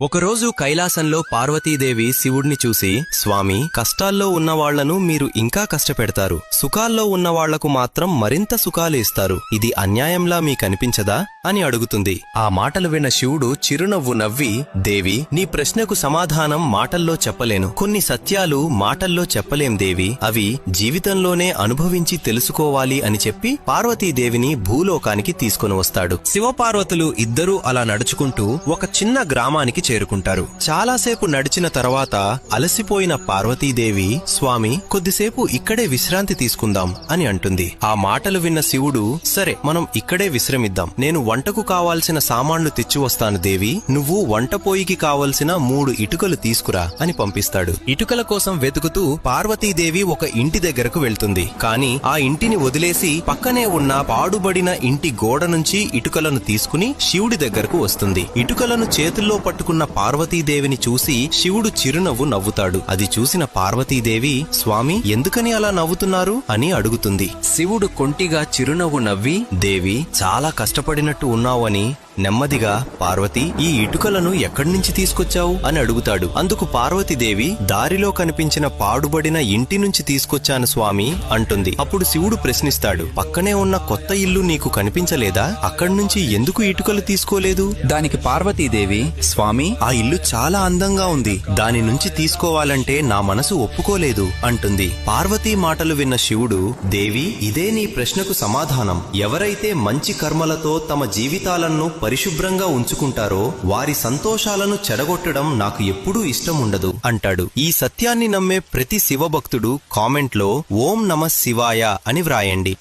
ఒకరోజు కైలాసంలో పార్వతీదేవి శివుడిని చూసి, స్వామి, కష్టాల్లో ఉన్నవాళ్లను మీరు ఇంకా కష్టపెడతారు, సుఖాల్లో ఉన్నవాళ్లకు మాత్రం మరింత సుఖాలు ఇస్తారు, ఇది అన్యాయంలా మీకనిపించదా అని అడుగుతుంది. ఆ మాటలు విన్న శివుడు చిరునవ్వు నవ్వి, దేవి, నీ ప్రశ్నకు సమాధానం మాటల్లో చెప్పలేను. కొన్ని సత్యాలు మాటల్లో చెప్పలేం దేవి, అవి జీవితంలోనే అనుభవించి తెలుసుకోవాలి అని చెప్పి పార్వతీదేవిని భూలోకానికి తీసుకుని వస్తాడు. శివపార్వతులు ఇద్దరూ అలా నడుచుకుంటూ ఒక చిన్న గ్రామానికి చేరుకుంటారు. చాలాసేపు నడిచిన తర్వాత అలసిపోయిన పార్వతీదేవి, స్వామి, కొద్దిసేపు ఇక్కడే విశ్రాంతి తీసుకుందాం అని అంటుంది. ఆ మాటలు విన్న శివుడు, సరే, మనం ఇక్కడే విశ్రమిద్దాం. నేను వంటకు కావాల్సిన సామాన్లు తెచ్చివస్తాను దేవి, నువ్వు వంటపోయికి కావలసిన 3 ఇటుకలు తీసుకురా అని పంపిస్తాడు. ఇటుకల కోసం వెతుకుతూ పార్వతీదేవి ఒక ఇంటి దగ్గరకు వెళ్తుంది. కాని ఆ ఇంటిని వదిలేసి పక్కనే ఉన్న పాడుబడిన ఇంటి గోడ నుంచి ఇటుకలను తీసుకుని శివుడి దగ్గరకు వస్తుంది. ఇటుకలను చేతుల్లో పట్టుకున్న పార్వతీదేవిని చూసి శివుడు చిరునవ్వు నవ్వుతాడు. అది చూసిన పార్వతీదేవి, స్వామి, ఎందుకని అలా నవ్వుతున్నారు అని అడుగుతుంది. శివుడు కొంటిగా చిరునవ్వు నవ్వి, దేవి, చాలా కష్టపడినట్టు ఉన్నావని నెమ్మదిగా, పార్వతి, ఈ ఇటుకలను ఎక్కడి నుంచి తీసుకొచ్చావు అని అడుగుతాడు. అందుకు పార్వతీదేవి, దారిలో కనిపించిన పాడుబడిన ఇంటి నుంచి తీసుకొచ్చాను స్వామి అంటుంది. అప్పుడు శివుడు ప్రశ్నిస్తాడు, పక్కనే ఉన్న కొత్త ఇల్లు నీకు కనిపించలేదా? అక్కడి నుంచి ఎందుకు ఇటుకలు తీసుకోలేదు? దానికి పార్వతీదేవి, స్వామి, ఆ ఇల్లు చాలా అందంగా ఉంది, దాని నుంచి తీసుకోవాలంటే నా మనసు ఒప్పుకోలేదు అంటుంది. పార్వతీ మాటలు విన్న శివుడు, దేవి, ఇదే నీ ప్రశ్నకు సమాధానం. ఎవరైతే మంచి కర్మలతో తమ జీవితాలను పరిశుభ్రంగా ఉంచుకుంటారో వారి సంతోషాలను చెడగొట్టడం నాకు ఎప్పుడూ ఇష్టం ఉండదు అంటాడు. ఈ సత్యాన్ని నమ్మే ప్రతి శివభక్తుడు కామెంట్లో ఓం నమః శివాయ అని వ్రాయండి.